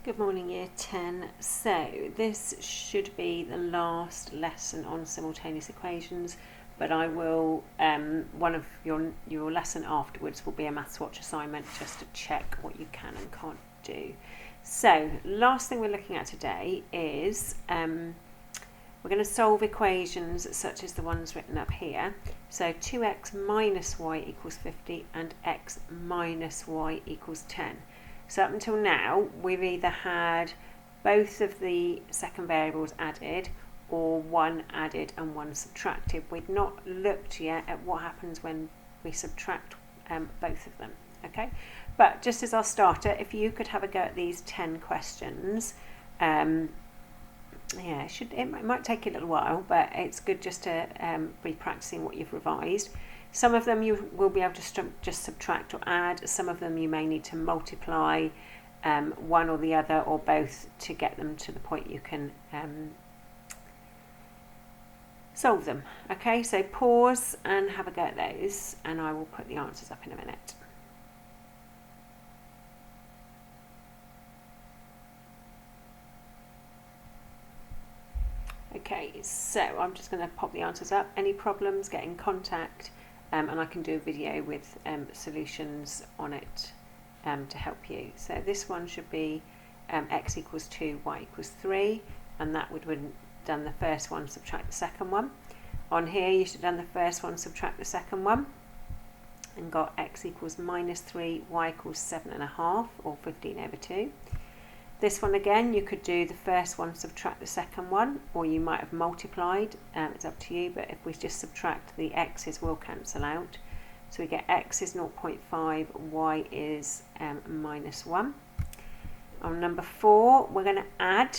Good morning, Year 10. So this should be the last lesson on simultaneous equations, but I will, one of your lesson afterwards will be a Maths Watch assignment just to check what you can and can't do. So last thing we're looking at today is we're going to solve equations such as the ones written up here. So 2x minus y equals 50 and x minus y equals 10. So up until now, we've either had both of the second variables added or one added and one subtracted. We've not looked yet at what happens when we subtract both of them, okay? But just as our starter, if you could have a go at these 10 questions, it might take a little while, but it's good just to be practicing what you've revised. Some of them you will be able to just subtract or add. Some of them you may need to multiply one or the other or both to get them to the point you can solve them. Okay, so pause and have a go at those, and I will put the answers up in a minute. Okay, so I'm just going to pop the answers up. Any problems, get in contact. And I can do a video with solutions on it to help you. So this one should be x equals 2, y equals 3, and that would have done the first one, subtract the second one. On here you should have done the first one, subtract the second one, and got x equals minus 3, y equals 7.5, or 15 over 2. This one again, you could do the first one, subtract the second one, or you might have multiplied, it's up to you, but if we just subtract, the x's will cancel out. So we get x is 0.5, y is minus 1. On number 4, we're going to add,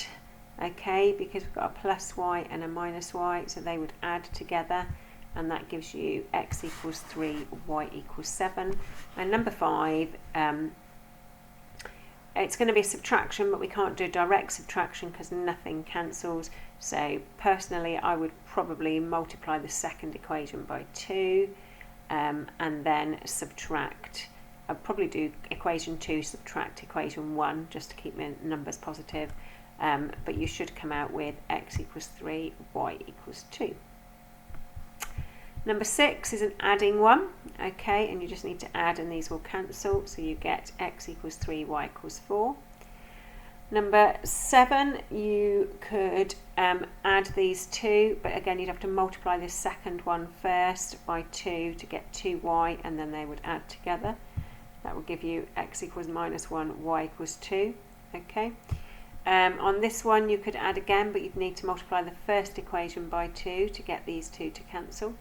okay, because we've got a plus y and a minus y, so they would add together, and that gives you x equals 3, y equals 7. And number 5, it's going to be a subtraction, but we can't do direct subtraction because nothing cancels. So personally, I would probably multiply the second equation by 2 and then subtract. I'd probably do equation 2, subtract equation 1 just to keep my numbers positive. But you should come out with x equals 3, y equals 2. Number 6 is an adding one, okay, and you just need to add and these will cancel, so you get x equals 3, y equals 4. Number 7, you could add these two, but again you'd have to multiply this second one first by 2 to get 2y, and then they would add together. That will give you x equals minus 1, y equals 2, okay. On this one you could add again, but you'd need to multiply the first equation by 2 to get these two to cancel.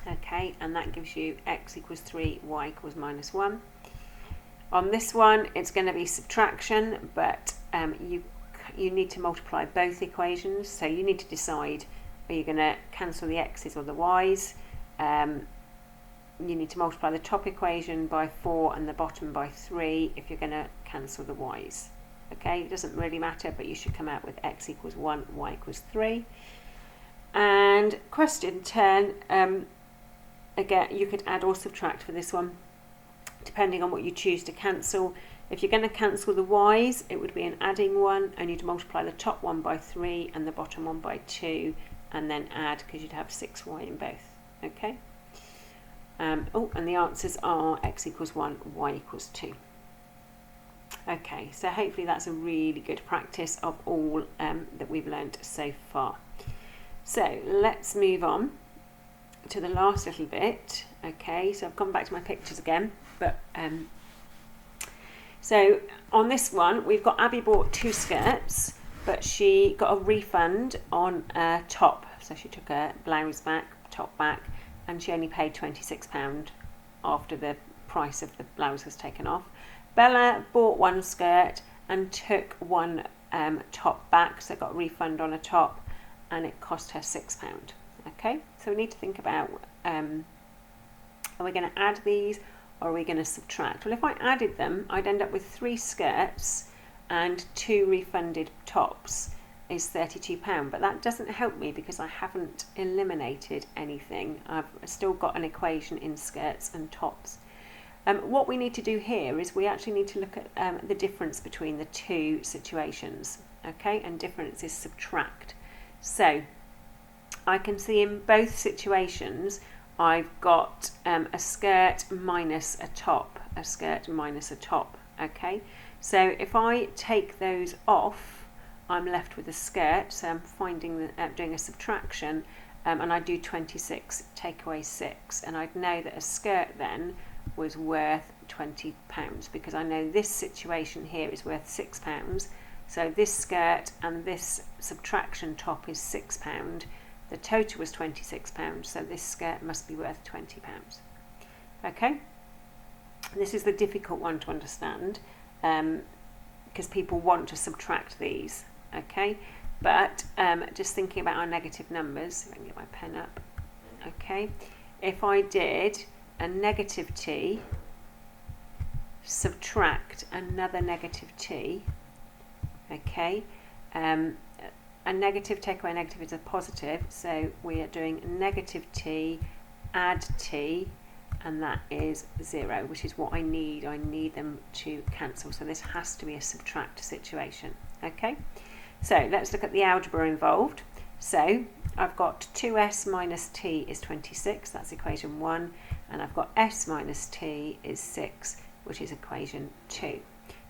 Okay, and that gives you x equals 3, y equals minus 1. On this one, it's going to be subtraction, but you need to multiply both equations, so you need to decide, are you going to cancel the x's or the y's? You need to multiply the top equation by 4 and the bottom by 3 if you're going to cancel the y's. Okay, it doesn't really matter, but you should come out with x equals 1, y equals 3. And question 10, again, you could add or subtract for this one, depending on what you choose to cancel. If you're going to cancel the y's, it would be an adding one, and you'd multiply the top one by 3 and the bottom one by 2, and then add, because you'd have 6y in both. Okay. And the answers are x equals 1, y equals 2. Okay, so hopefully that's a really good practice of all that we've learned so far. So let's move on to the last little bit. Okay, so I've gone back to my pictures again, but so on this one we've got Abby bought 2 skirts, but she got a refund on a top, so she took a blouse back, top back, and she only paid £26 after the price of the blouse was taken off. Bella bought 1 skirt and took 1 top back, so got a refund on a top, and it cost her £6. Okay, so we need to think about, are we going to add these or are we going to subtract? Well, if I added them, I'd end up with 3 skirts and 2 refunded tops is £32, but that doesn't help me because I haven't eliminated anything. I've still got an equation in skirts and tops. What we need to do here is we actually need to look at the difference between the two situations, okay, and difference is subtract. So I can see in both situations I've got a skirt minus a top, okay. So if I take those off, I'm left with a skirt, so I'm finding doing a subtraction, and I do 26 take away 6, and I'd know that a skirt then was worth £20 because I know this situation here is worth £6. So this skirt and this subtraction top is £6. The total was £26, so this skirt must be worth £20. Okay, this is the difficult one to understand because people want to subtract these. Okay, but just thinking about our negative numbers, if I can get my pen up. Okay, if I did a negative t subtract another negative t, okay, a negative take away a negative is a positive, so we are doing negative t add t, and that is 0, which is what I need. I need them to cancel, so this has to be a subtract situation. Okay, so let's look at the algebra involved. So I've got 2s minus t is 26, that's equation 1, and I've got s minus t is 6, which is equation 2.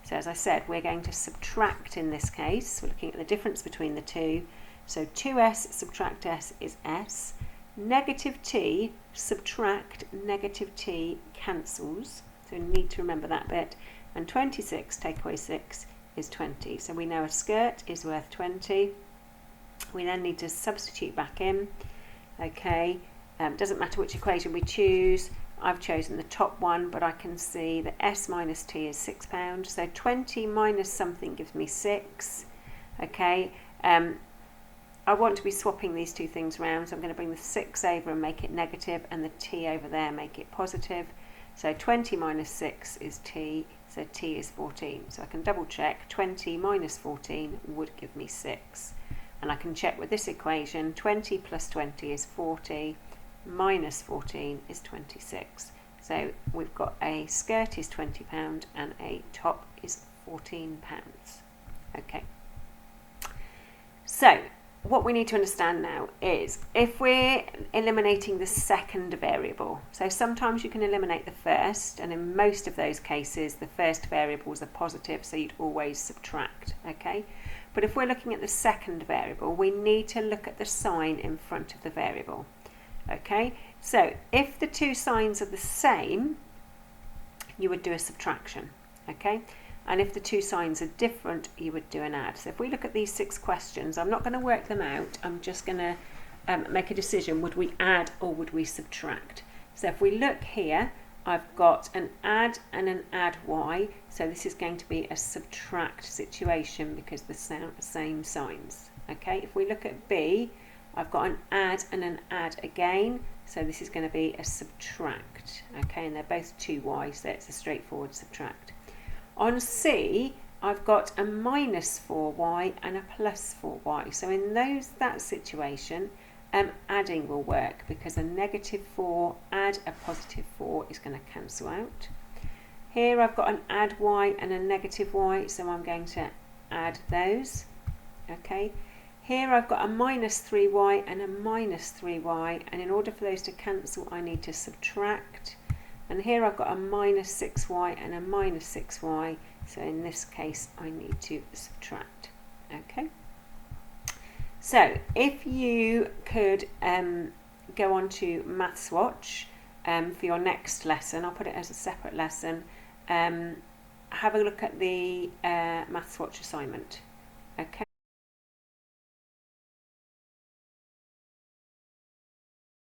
So as I said, we're going to subtract in this case. We're looking at the difference between the two. So 2s subtract s is s. Negative t subtract negative t cancels. So we need to remember that bit. And 26 take away 6 is 20. So we know a skirt is worth 20. We then need to substitute back in. Okay, doesn't matter which equation we choose. I've chosen the top one, but I can see that s minus t is £6. So 20 minus something gives me 6. Okay, I want to be swapping these two things around, so I'm going to bring the 6 over and make it negative, and the t over there make it positive. So 20 minus 6 is t, so t is 14. So I can double check, 20 minus 14 would give me 6. And I can check with this equation, 20 plus 20 is 40. Minus 14 is 26. So we've got a skirt is £20 and a top is £14. Okay. So what we need to understand now is if we're eliminating the second variable, so sometimes you can eliminate the first, and in most of those cases the first variable is a positive, so you'd always subtract. Okay. But if we're looking at the second variable, we need to look at the sign in front of the variable. Okay, so if the two signs are the same, you would do a subtraction, okay, and if the two signs are different, you would do an add. So if we look at these 6 questions, I'm not going to work them out, I'm just going to make a decision, would we add or would we subtract? So if we look here, I've got an add and an add y, so this is going to be a subtract situation because the same signs. Okay, if we look at B, I've got an add and an add again, so this is going to be a subtract. Okay, and they're both 2y, so it's a straightforward subtract. On C, I've got a minus 4y and a plus 4y. So in that situation, adding will work because a negative 4 add a positive 4 is going to cancel out. Here I've got an add y and a negative y, so I'm going to add those. Okay. Here I've got a minus 3y and a minus 3y, and in order for those to cancel I need to subtract. And here I've got a minus 6y and a minus 6y, so in this case I need to subtract. Okay. So if you could go on to Maths Watch for your next lesson, I'll put it as a separate lesson, have a look at the Maths Watch assignment. Okay.